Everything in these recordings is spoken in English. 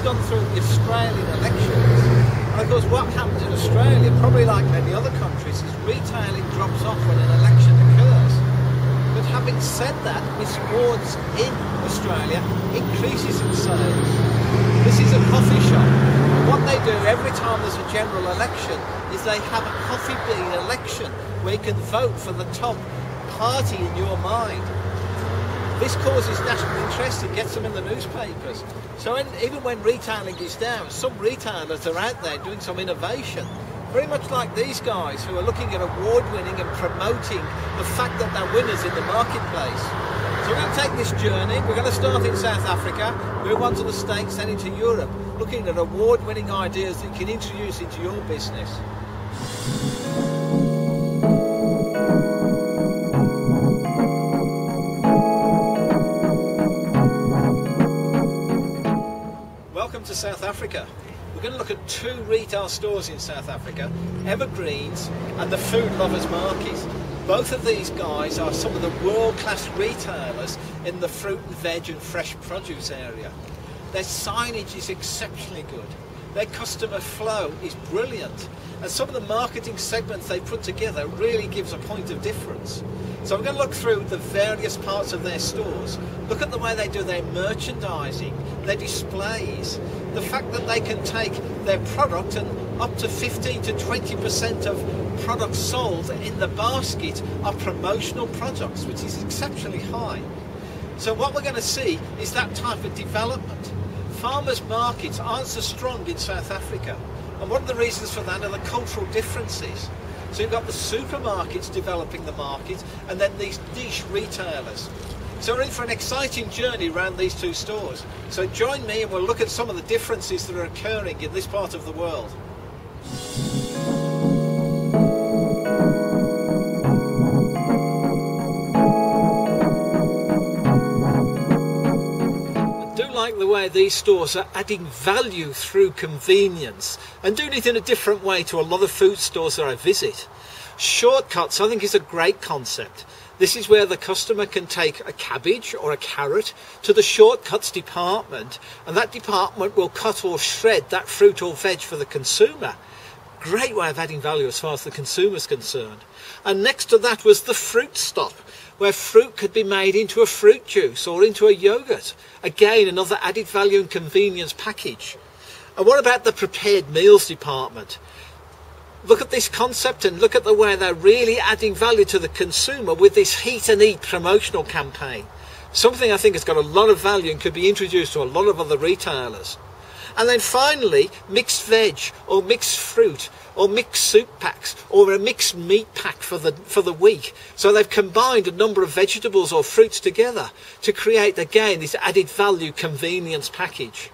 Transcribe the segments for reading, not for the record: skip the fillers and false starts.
gone through the Australian elections. And of course what happens in Australia, probably like many other countries, is retailing drops off when an election occurs. But having said that, Miss Ward's in Australia increases in sales. This is a coffee shop. What they do every time there's a general election is they have a coffee bean election where you can vote for the top party in your mind. This causes national interest and gets them in the newspapers. So even when retailing is down, some retailers are out there doing some innovation. Very much like these guys who are looking at award-winning and promoting the fact that they're winners in the marketplace. So we're going to take this journey. We're going to start in South Africa, move on to the States, then into Europe, looking at award-winning ideas that you can introduce into your business. Welcome to South Africa. We're going to look at two retail stores in South Africa, Evergreens and the Food Lovers Market. Both of these guys are some of the world-class retailers in the fruit and veg and fresh produce area. Their signage is exceptionally good. Their customer flow is brilliant. And some of the marketing segments they put together really gives a point of difference. So we're going to look through the various parts of their stores, look at the way they do their merchandising, their displays, the fact that they can take their product and up to 15 to 20% of products sold in the basket are promotional products, which is exceptionally high. So what we're going to see is that type of development. Farmers' markets aren't so strong in South Africa, and one of the reasons for that are the cultural differences. So you've got the supermarkets developing the market and then these niche retailers. So we're in for an exciting journey around these two stores. So join me and we'll look at some of the differences that are occurring in this part of the world. The way these stores are adding value through convenience and doing it in a different way to a lot of food stores that I visit. Shortcuts, I think, is a great concept. This is where the customer can take a cabbage or a carrot to the shortcuts department, and that department will cut or shred that fruit or veg for the consumer. Great way of adding value as far as the consumer is concerned. And next to that was the fruit stop, where fruit could be made into a fruit juice or into a yogurt. Again, another added value and convenience package. And what about the prepared meals department? Look at this concept and look at the way they're really adding value to the consumer with this Heat and Eat promotional campaign. Something I think has got a lot of value and could be introduced to a lot of other retailers. And then finally, mixed veg or mixed fruit or mixed soup packs or a mixed meat pack for the week. So they've combined a number of vegetables or fruits together to create, again, this added value convenience package.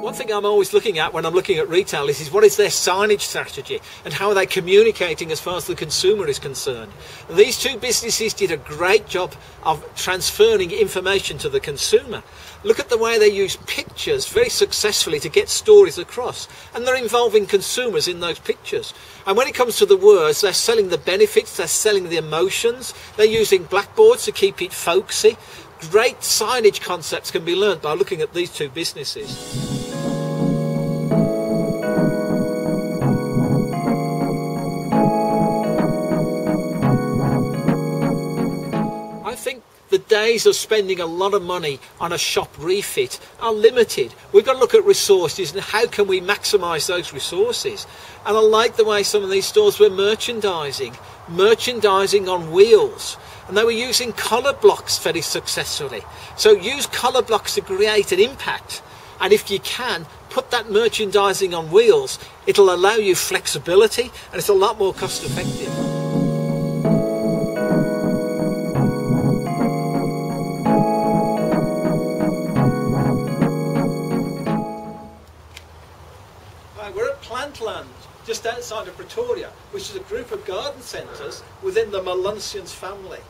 One thing I'm always looking at when I'm looking at retail is what is their signage strategy and how are they communicating as far as the consumer is concerned. And these two businesses did a great job of transferring information to the consumer. Look at the way they use pictures very successfully to get stories across, and they're involving consumers in those pictures. And when it comes to the words, they're selling the benefits, they're selling the emotions, they're using blackboards to keep it folksy. Great signage concepts can be learned by looking at these two businesses. The days of spending a lot of money on a shop refit are limited. We've got to look at resources and how can we maximise those resources. And I like the way some of these stores were merchandising on wheels. And they were using colour blocks very successfully. So use colour blocks to create an impact. And if you can, put that merchandising on wheels. It'll allow you flexibility and it's a lot more cost effective. Plantland, just outside of Pretoria, which is a group of garden centres within the Maluncians family.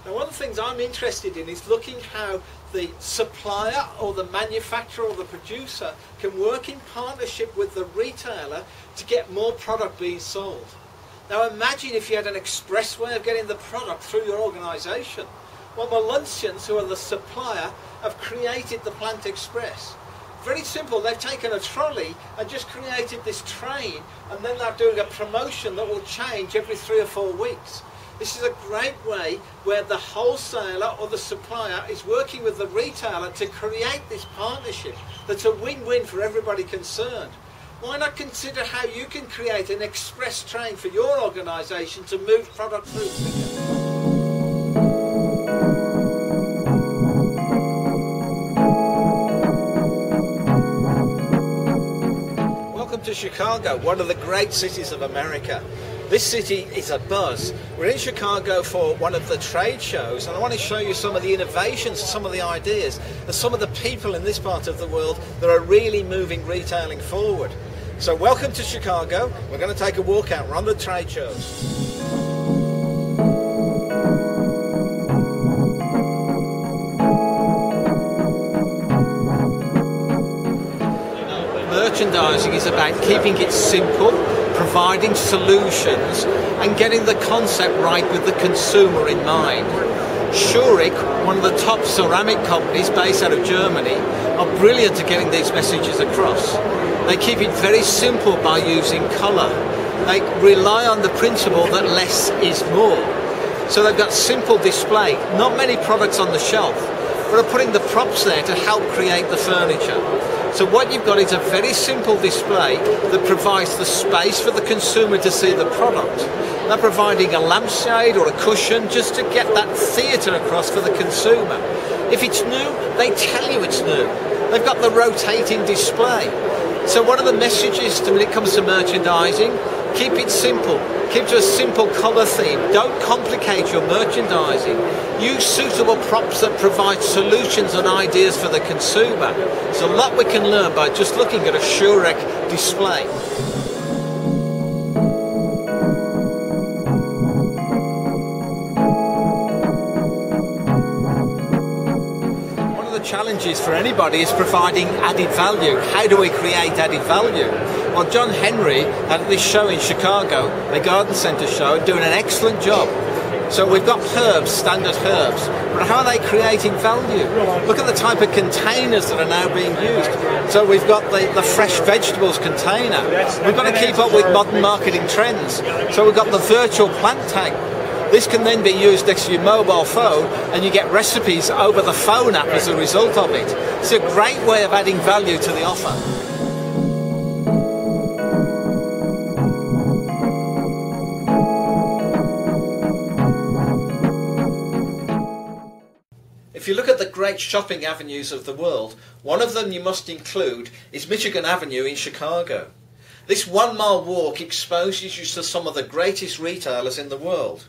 Now, one of the things I'm interested in is looking how the supplier or the manufacturer or the producer can work in partnership with the retailer to get more product being sold. Now imagine if you had an express way of getting the product through your organisation. Well, Mulunsians, who are the supplier, have created the Plant Express. Very simple, they've taken a trolley and just created this train, and then they're doing a promotion that will change every 3 or 4 weeks. This is a great way where the wholesaler or the supplier is working with the retailer to create this partnership that's a win-win for everybody concerned. Why not consider how you can create an express train for your organisation to move product through quicker? To Chicago, one of the great cities of America. This city is a buzz. We're in Chicago for one of the trade shows, and I want to show you some of the innovations, some of the ideas, and some of the people in this part of the world that are really moving retailing forward. So welcome to Chicago. We're going to take a walk out. We're on the trade shows. Merchandising is about keeping it simple, providing solutions, and getting the concept right with the consumer in mind. Schurig, one of the top ceramic companies based out of Germany, are brilliant at getting these messages across. They keep it very simple by using colour. They rely on the principle that less is more. So they've got simple display, not many products on the shelf, but are putting the props there to help create the furniture. So what you've got is a very simple display that provides the space for the consumer to see the product. They're providing a lampshade or a cushion just to get that theatre across for the consumer. If it's new, they tell you it's new. They've got the rotating display. So one of the messages when it comes to merchandising, keep it simple. Keep to a simple colour theme. Don't complicate your merchandising. Use suitable props that provide solutions and ideas for the consumer. There's a lot we can learn by just looking at a Schurig display. One of the challenges for anybody is providing added value. How do we create added value? Well, John Henry at this show in Chicago, the Garden Centre show, doing an excellent job. So we've got herbs, standard herbs, but how are they creating value? Look at the type of containers that are now being used. So we've got the fresh vegetables container. We've got to keep up with modern marketing trends. So we've got the virtual plant tank. This can then be used next to your mobile phone, and you get recipes over the phone app as a result of it. It's a great way of adding value to the offer. If you look at the great shopping avenues of the world, one of them you must include is Michigan Avenue in Chicago. This 1-mile walk exposes you to some of the greatest retailers in the world.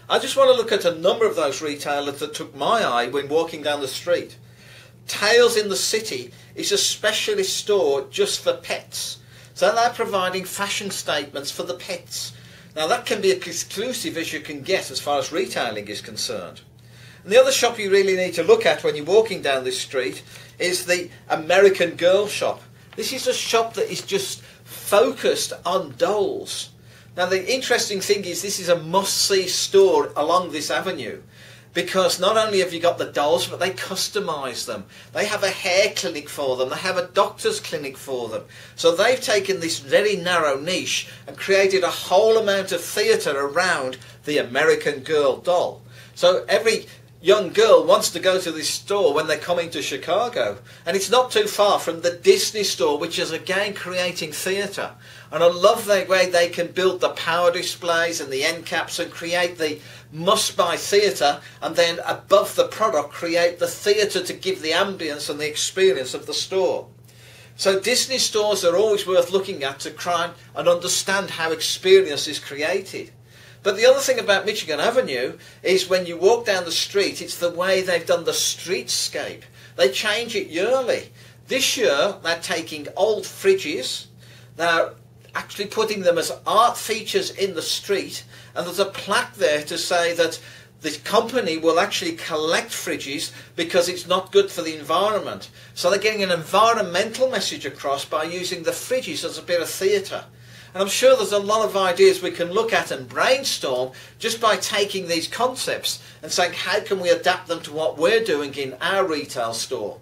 I just want to look at a number of those retailers that took my eye when walking down the street. Tales in the City is a specialist store just for pets. So they're providing fashion statements for the pets. Now that can be as exclusive as you can get as far as retailing is concerned. And the other shop you really need to look at when you're walking down this street is the American Girl shop. This is a shop that is just focused on dolls. Now the interesting thing is this is a must-see store along this avenue, because not only have you got the dolls, but they customise them. They have a hair clinic for them, they have a doctor's clinic for them. So they've taken this very narrow niche and created a whole amount of theatre around the American Girl doll. So every young girl wants to go to this store when they're coming to Chicago, and it's not too far from the Disney store, which is again creating theatre. And I love the way they can build the power displays and the end caps and create the must-buy theatre, and then above the product create the theatre to give the ambience and the experience of the store. So Disney stores are always worth looking at to try and understand how experience is created. But the other thing about Michigan Avenue is when you walk down the street, it's the way they've done the streetscape. They change it yearly. This year, they're taking old fridges, they're actually putting them as art features in the street, and there's a plaque there to say that the company will actually collect fridges because it's not good for the environment. So they're getting an environmental message across by using the fridges as a bit of theatre. And I'm sure there's a lot of ideas we can look at and brainstorm just by taking these concepts and saying, how can we adapt them to what we're doing in our retail store?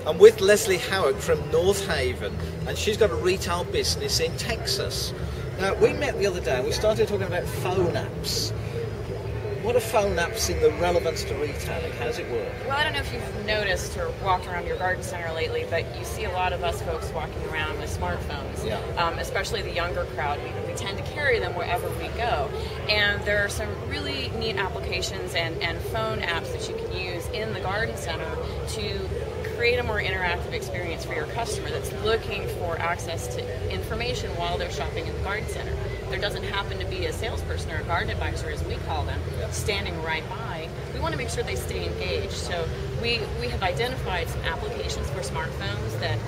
I'm with Leslie Howard from North Haven, and she's got a retail business in Texas. Now, we met the other day and we started talking about phone apps. What are phone apps in the relevance to retailing? How does it work? Well, I don't know if you've noticed or walked around your garden center lately, but you see a lot of us folks walking around with smartphones, especially the younger crowd. We tend to carry them wherever we go. And there are some really neat applications and phone apps that you can use in the garden center to create a more interactive experience for your customer that's looking for access to information while they're shopping in the garden center. There doesn't happen to be a salesperson or a garden advisor, as we call them, standing right by. We want to make sure they stay engaged. So we have identified some applications for smartphones that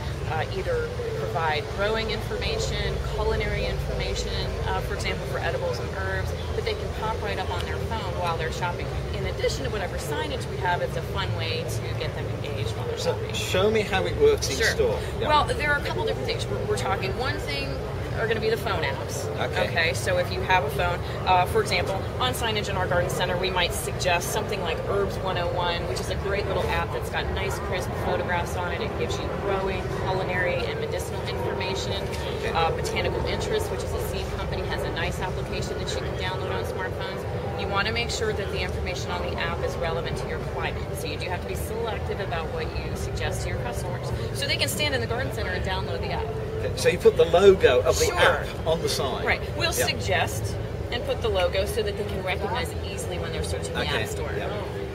either provide growing information, culinary information, for example, for edibles and herbs, that they can pop right up on their phone while they're shopping. In addition to whatever signage we have, it's a fun way to get them engaged while they're shopping. Show me how it works in store. Yeah. Well, there are a couple different things. We're talking one thing are going to be the phone apps. Okay, so if you have a phone, for example, on signage in our garden center, we might suggest something like Herbs 101, which is a great little app that's got nice, crisp photographs on it. It gives you growing, culinary, and medicinal information. Botanical Interest, which is a seed company, has a nice application that you can download on smartphones. You want to make sure that the information on the app is relevant to your climate. So you do have to be selective about what you suggest to your customers, so they can stand in the garden center and download the app. So you put the logo of the app on the side. Right. We'll suggest and put the logo so that they can recognize it easily when they're searching the App Store.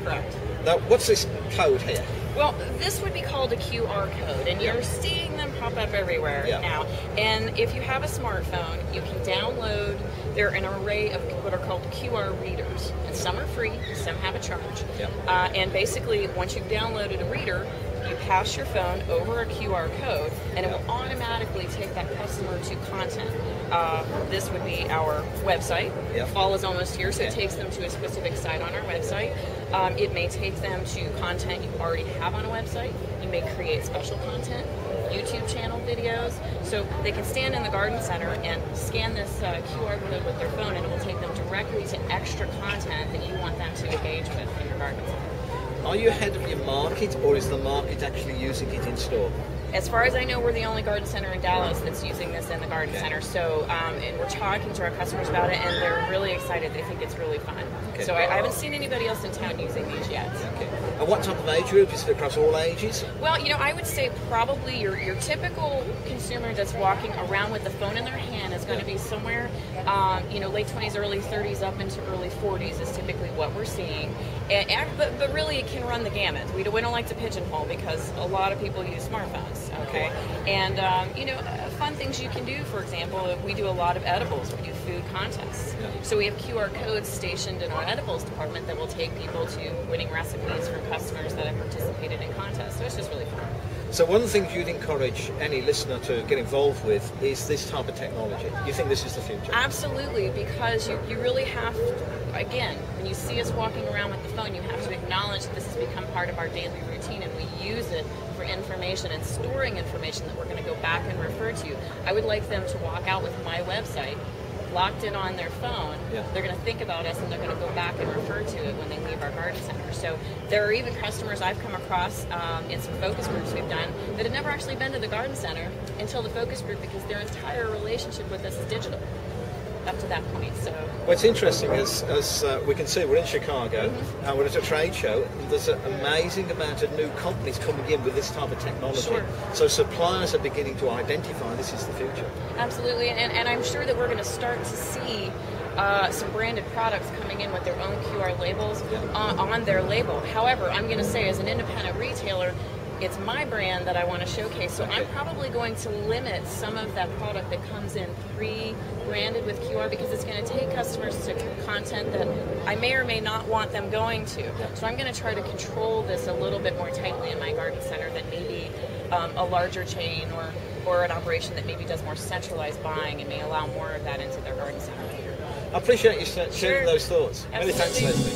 Correct. Now, what's this code here? Well, this would be called a QR code, and you're seeing them pop up everywhere now. And if you have a smartphone, you can download. There are an array of what are called QR readers, and some are free, some have a charge. And basically, once you've downloaded a reader, you pass your phone over a QR code, and it will automatically take that customer to content. This would be our website. Fall is almost here, so it takes them to a specific site on our website. It may take them to content you already have on a website. You may create special content, YouTube channel videos, so they can stand in the garden center and scan this QR code with their phone, and it will take them directly to extra content that you want them to engage with in your garden center. Are you ahead of your market, or is the market actually using it in store? As far as I know, we're the only garden center in Dallas that's using this in the garden center. So, and we're talking to our customers about it, and they're really excited. They think it's really fun. So I haven't seen anybody else in town using these yet. And what type of age group? Is it across all ages? Well, you know, I would say probably your typical consumer that's walking around with the phone in their hand is going to be somewhere, you know, late 20s, early 30s, up into early 40s is typically what we're seeing. But really, it can run the gamut. We don't like to pigeonhole because a lot of people use smartphones. And you know, fun things you can do. For example, we do a lot of edibles. We do food contests. So we have QR codes stationed in our edibles department that will take people to winning recipes from customers that have participated in contests. So it's just really fun. So one of the things you'd encourage any listener to get involved with is this type of technology. You think this is the future? Absolutely, because you really have to, again, when you see us walking around with the phone, you have to acknowledge that this has become part of our daily routine, and we use it for information and storing information that we're going to go back and refer to. I would like them to walk out with my website locked in on their phone. They're going to think about us, and they're going to go back and refer to it when they leave our garden center. So there are even customers I've come across in some focus groups we've done that have never actually been to the garden center until the focus group, because their entire relationship with us is digital up to that point. So what's interesting is, as we can see, we're in Chicago and we're at a trade show, and there's an amazing amount of new companies coming in with this type of technology. So suppliers are beginning to identify this is the future. Absolutely, and I'm sure that we're going to start to see some branded products coming in with their own QR labels on their label. However, I'm going to say, as an independent retailer, it's my brand that I want to showcase, so I'm probably going to limit some of that product that comes in pre-branded with QR, because it's going to take customers to content that I may or may not want them going to. So I'm going to try to control this a little bit more tightly in my garden center than maybe a larger chain or an operation that maybe does more centralized buying and may allow more of that into their garden center. I appreciate you sharing those thoughts. Many thanks, Leslie.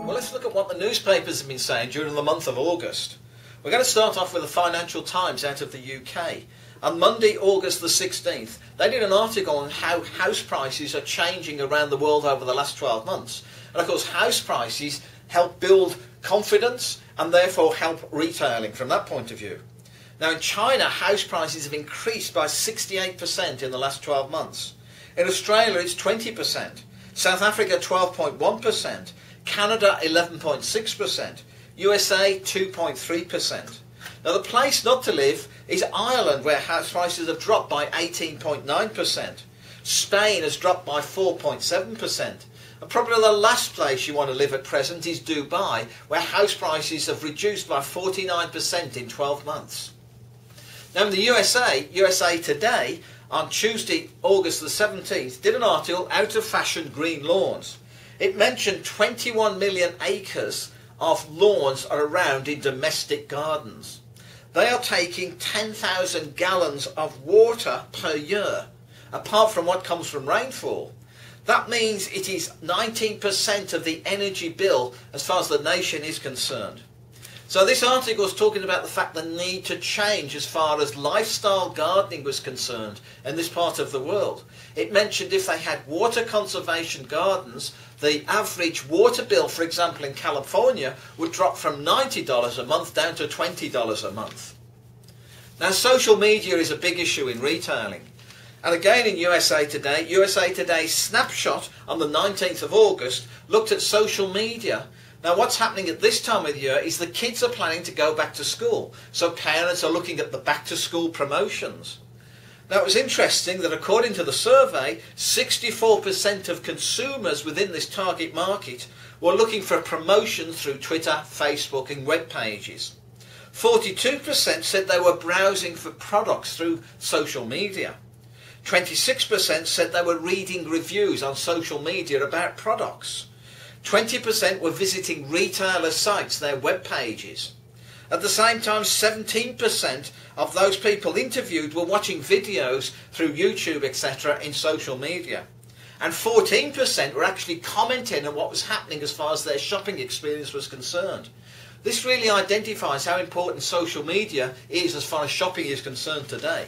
Well, let's look at what the newspapers have been saying during the month of August. We're going to start off with the Financial Times out of the UK. On Monday, August the 16th, they did an article on how house prices are changing around the world over the last 12 months. And of course, house prices help build confidence and therefore help retailing from that point of view. Now in China, house prices have increased by 68% in the last 12 months. In Australia, it's 20%. South Africa, 12.1%. Canada, 11.6%. USA, 2.3%. Now the place not to live is Ireland, where house prices have dropped by 18.9%. Spain has dropped by 4.7%. And probably the last place you want to live at present is Dubai, where house prices have reduced by 49% in 12 months. Now in the USA Today, on Tuesday, August the 17th, did an article, Out of Fashion Green Lawns. It mentioned 21 million acres of lawns are around in domestic gardens. They are taking 10,000 gallons of water per year, apart from what comes from rainfall. That means it is 19% of the energy bill as far as the nation is concerned. So this article is talking about the fact the need to change as far as lifestyle gardening was concerned in this part of the world. It mentioned if they had water conservation gardens, the average water bill, for example, in California, would drop from $90 a month down to $20 a month. Now, social media is a big issue in retailing. And again in USA Today's snapshot on the 19th of August looked at social media. Now, what's happening at this time of the year is the kids are planning to go back to school. So parents are looking at the back-to-school promotions. Now, it was interesting that according to the survey, 64% of consumers within this target market were looking for promotions through Twitter, Facebook and web pages. 42% said they were browsing for products through social media. 26% said they were reading reviews on social media about products. 20% were visiting retailer sites, their web pages. At the same time, 17% of those people interviewed were watching videos through YouTube, etc. in social media. And 14% were actually commenting on what was happening as far as their shopping experience was concerned. This really identifies how important social media is as far as shopping is concerned today.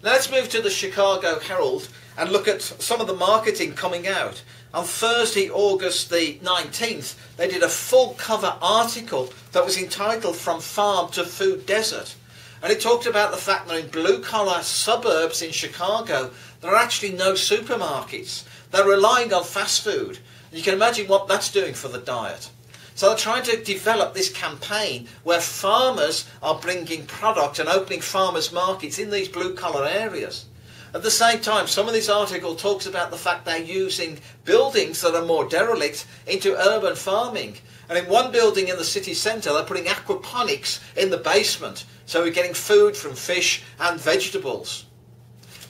Now let's move to the Chicago Herald and look at some of the marketing coming out. On Thursday, August the 19th, they did a full cover article that was entitled From Farm to Food Desert. And it talked about the fact that in blue-collar suburbs in Chicago, there are actually no supermarkets. They're relying on fast food. And you can imagine what that's doing for the diet. So they're trying to develop this campaign where farmers are bringing product and opening farmers' markets in these blue-collar areas. At the same time, some of this article talks about the fact they're using buildings that are more derelict into urban farming. And in one building in the city centre, they're putting aquaponics in the basement. So we're getting food from fish and vegetables.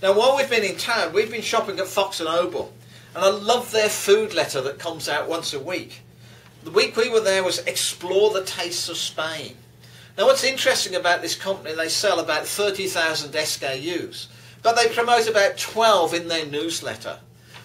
Now, while we've been in town, we've been shopping at Fox & Oble. And I love their food letter that comes out once a week. The week we were there was Explore the Tastes of Spain. Now, what's interesting about this company, they sell about 30,000 SKUs. But they promote about 12 in their newsletter.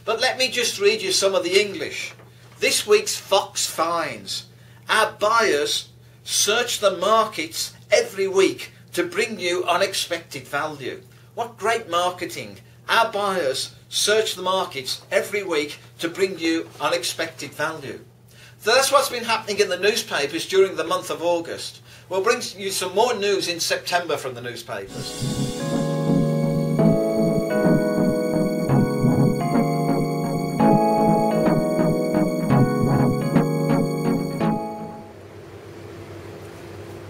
But let me just read you some of the English. This week's Fox finds. Our buyers search the markets every week to bring you unexpected value. What great marketing. Our buyers search the markets every week to bring you unexpected value. So that's what's been happening in the newspapers during the month of August. We'll bring you some more news in September from the newspapers.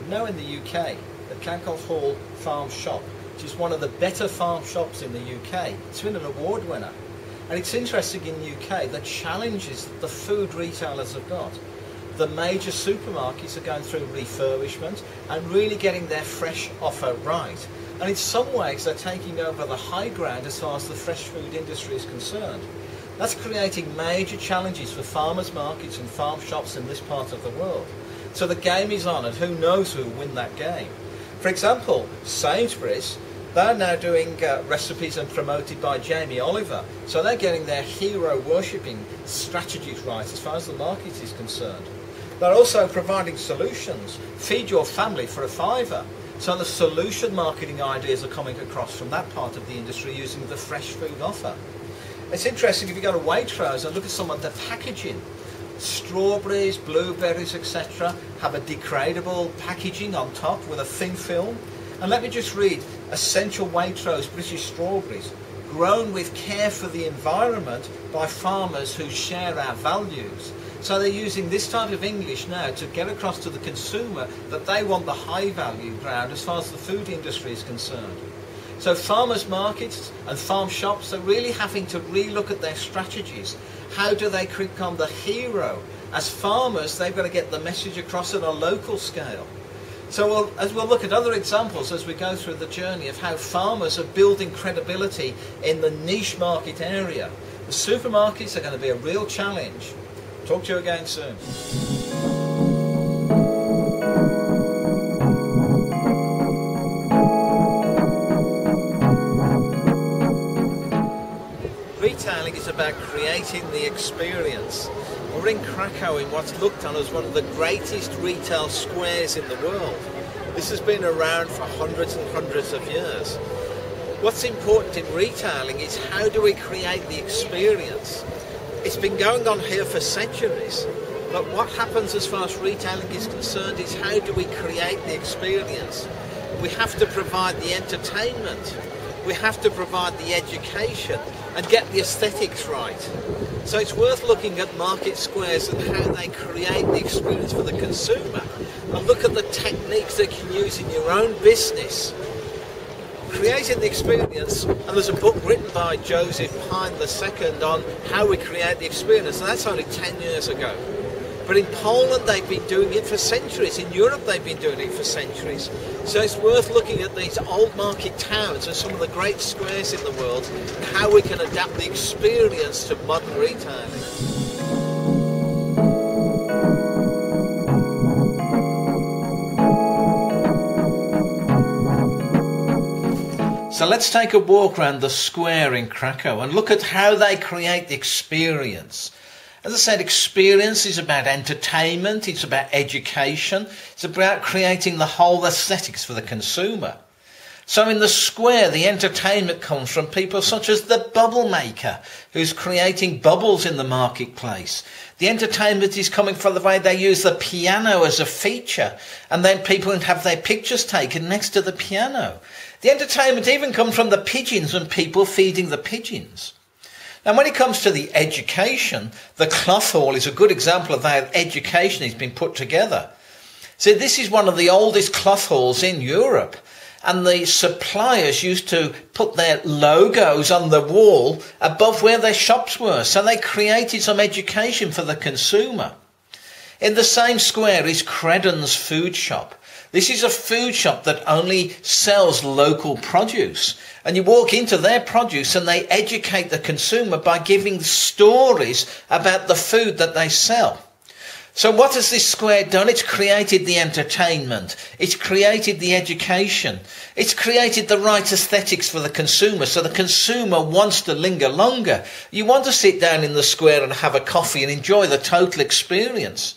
Now in the UK, the Clancoff Hall Farm Shop, which is one of the better farm shops in the UK. It's been an award winner. And it's interesting in the UK, the challenges that the food retailers have got. The major supermarkets are going through refurbishment and really getting their fresh offer right. And in some ways, they're taking over the high ground as far as the fresh food industry is concerned. That's creating major challenges for farmers' markets and farm shops in this part of the world. So the game is on, and who knows who will win that game. For example, Sainsbury's, they're now doing recipes and promoted by Jamie Oliver. So they're getting their hero worshipping strategies right as far as the market is concerned. They're also providing solutions. Feed your family for a £5. So the solution marketing ideas are coming across from that part of the industry using the fresh food offer. It's interesting if you go to Waitrose and look at some of the packaging. Strawberries, blueberries, etc. have a degradable packaging on top with a thin film. And let me just read, Essential Waitrose British Strawberries, grown with care for the environment by farmers who share our values. So they're using this type of English now to get across to the consumer that they want the high value ground as far as the food industry is concerned. So farmers markets and farm shops are really having to relook at their strategies. How do they become the hero? As farmers, they've got to get the message across at a local scale. So as we'll look at other examples as we go through the journey of how farmers are building credibility in the niche market area. The supermarkets are going to be a real challenge. Talk to you again soon. Retailing is about creating the experience. We're in Krakow in what's looked on as one of the greatest retail squares in the world. This has been around for hundreds and hundreds of years. What's important in retailing is how do we create the experience? It's been going on here for centuries, but what happens as far as retailing is concerned is how do we create the experience? We have to provide the entertainment, we have to provide the education and get the aesthetics right. So it's worth looking at market squares and how they create the experience for the consumer, and look at the techniques that you can use in your own business. Creating the experience, and there's a book written by Joseph Pine II on how we create the experience, and that's only 10 years ago. But in Poland they've been doing it for centuries, in Europe they've been doing it for centuries. So it's worth looking at these old market towns and some of the great squares in the world, and how we can adapt the experience to modern retailing. So let's take a walk around the square in Krakow and look at how they create the experience. As I said, experience is about entertainment, it's about education, it's about creating the whole aesthetics for the consumer. So in the square, the entertainment comes from people such as the bubble maker, who's creating bubbles in the marketplace. The entertainment is coming from the way they use the piano as a feature, and then people have their pictures taken next to the piano. The entertainment even comes from the pigeons and people feeding the pigeons. Now, when it comes to the education, the cloth hall is a good example of how education has been put together. So this is one of the oldest cloth halls in Europe, and the suppliers used to put their logos on the wall above where their shops were, so they created some education for the consumer. In the same square is Creden's food shop. This is a food shop that only sells local produce. And you walk into their produce and they educate the consumer by giving stories about the food that they sell. So what has this square done? It's created the entertainment. It's created the education. It's created the right aesthetics for the consumer, so the consumer wants to linger longer. You want to sit down in the square and have a coffee and enjoy the total experience.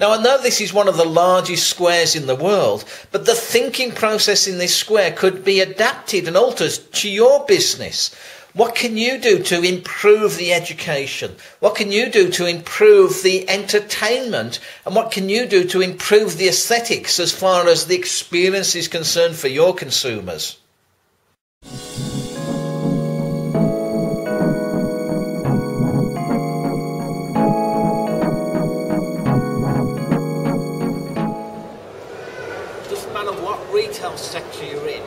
Now, I know this is one of the largest squares in the world, but the thinking process in this square could be adapted and altered to your business. What can you do to improve the education? What can you do to improve the entertainment? And what can you do to improve the aesthetics as far as the experience is concerned for your consumers? Retail sector you're in,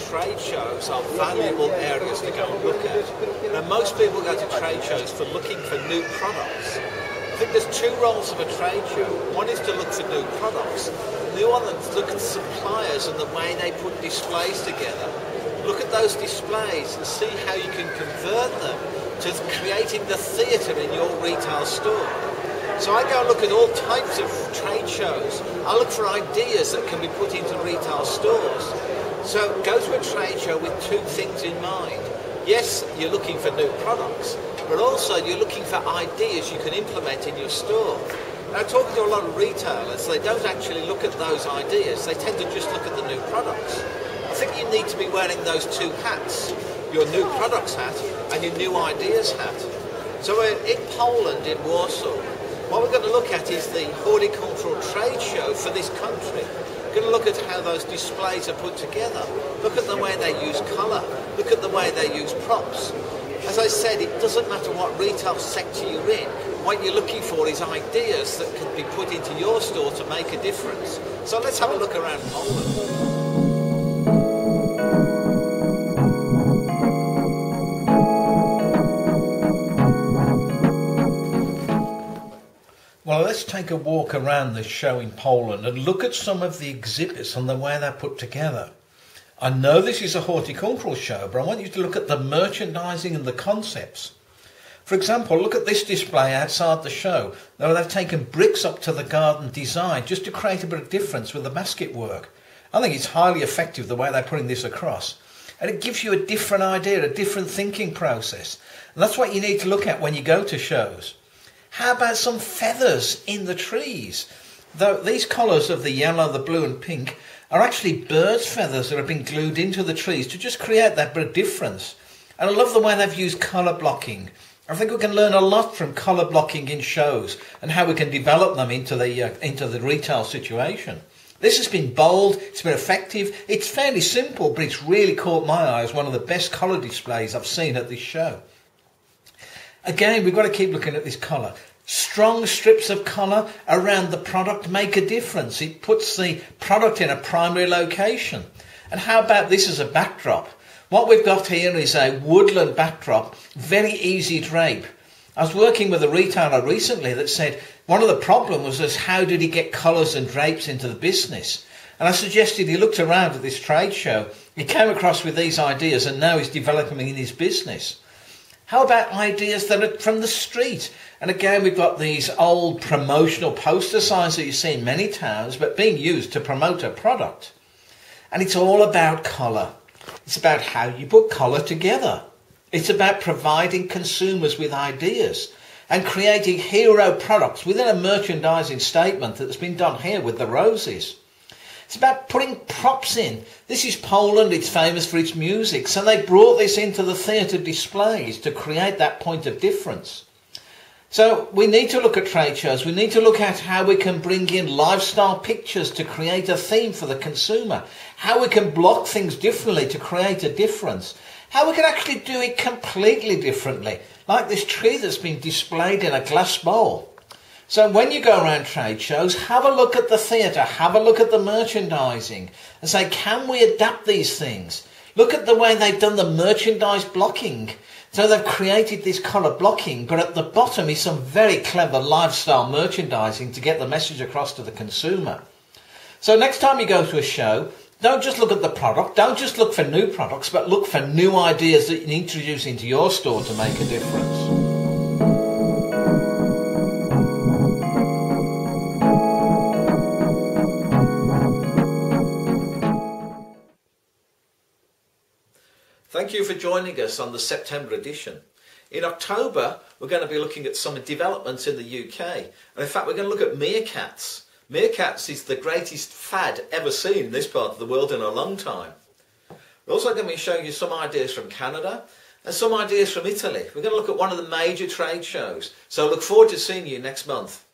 trade shows are valuable areas to go and look at. Now, most people go to trade shows for looking for new products. I think there's two roles of a trade show. One is to look for new products. The other one is to look at suppliers and the way they put displays together. Look at those displays and see how you can convert them to creating the theatre in your retail store. So I go and look at all types of trade shows. I look for ideas that can be put into retail stores. So go to a trade show with two things in mind. Yes, you're looking for new products, but also you're looking for ideas you can implement in your store. Now, talking to a lot of retailers, they don't actually look at those ideas. They tend to just look at the new products. I think you need to be wearing those two hats, your new products hat and your new ideas hat. So we're in Poland, in Warsaw. What we're going to look at is the horticultural trade show for this country. We're going to look at how those displays are put together. Look at the way they use colour. Look at the way they use props. As I said, it doesn't matter what retail sector you're in. What you're looking for is ideas that can be put into your store to make a difference. So let's have a look around Poland. Well, let's take a walk around this show in Poland and look at some of the exhibits and the way they're put together. I know this is a horticultural show, but I want you to look at the merchandising and the concepts. For example, look at this display outside the show. Now, they've taken bricks up to the garden design just to create a bit of difference with the basket work. I think it's highly effective the way they're putting this across. And it gives you a different idea, a different thinking process. And that's what you need to look at when you go to shows. How about some feathers in the trees? Though these colours of the yellow, the blue and pink are actually birds' feathers that have been glued into the trees to just create that bit of difference. And I love the way they've used colour blocking. I think we can learn a lot from colour blocking in shows and how we can develop them into the retail situation. This has been bold, it's been effective, it's fairly simple, but it's really caught my eye as one of the best colour displays I've seen at this show. Again, we've got to keep looking at this colour. Strong strips of colour around the product make a difference. It puts the product in a primary location. And how about this as a backdrop? What we've got here is a woodland backdrop, very easy drape. I was working with a retailer recently that said one of the problems was how did he get colours and drapes into the business? And I suggested he looked around at this trade show, he came across with these ideas and now he's developing them in his business. How about ideas that are from the street? And again, we've got these old promotional poster signs that you see in many towns, but being used to promote a product. And it's all about colour. It's about how you put colour together. It's about providing consumers with ideas and creating hero products within a merchandising statement that's been done here with the roses. It's about putting props in. This is Poland, it's famous for its music, so they brought this into the theatre displays to create that point of difference. So we need to look at trade shows, we need to look at how we can bring in lifestyle pictures to create a theme for the consumer, how we can block things differently to create a difference, how we can actually do it completely differently, like this tree that's been displayed in a glass bowl. So when you go around trade shows, have a look at the theatre, have a look at the merchandising and say, can we adapt these things? Look at the way they've done the merchandise blocking. So they've created this colour blocking, but at the bottom is some very clever lifestyle merchandising to get the message across to the consumer. So next time you go to a show, don't just look at the product, don't just look for new products, but look for new ideas that you can introduce into your store to make a difference. Thank you for joining us on the September edition. In October, we're going to be looking at some developments in the UK. And in fact, we're going to look at meerkats. Meerkats is the greatest fad ever seen in this part of the world in a long time. We're also going to be showing you some ideas from Canada and some ideas from Italy. We're going to look at one of the major trade shows. So I look forward to seeing you next month.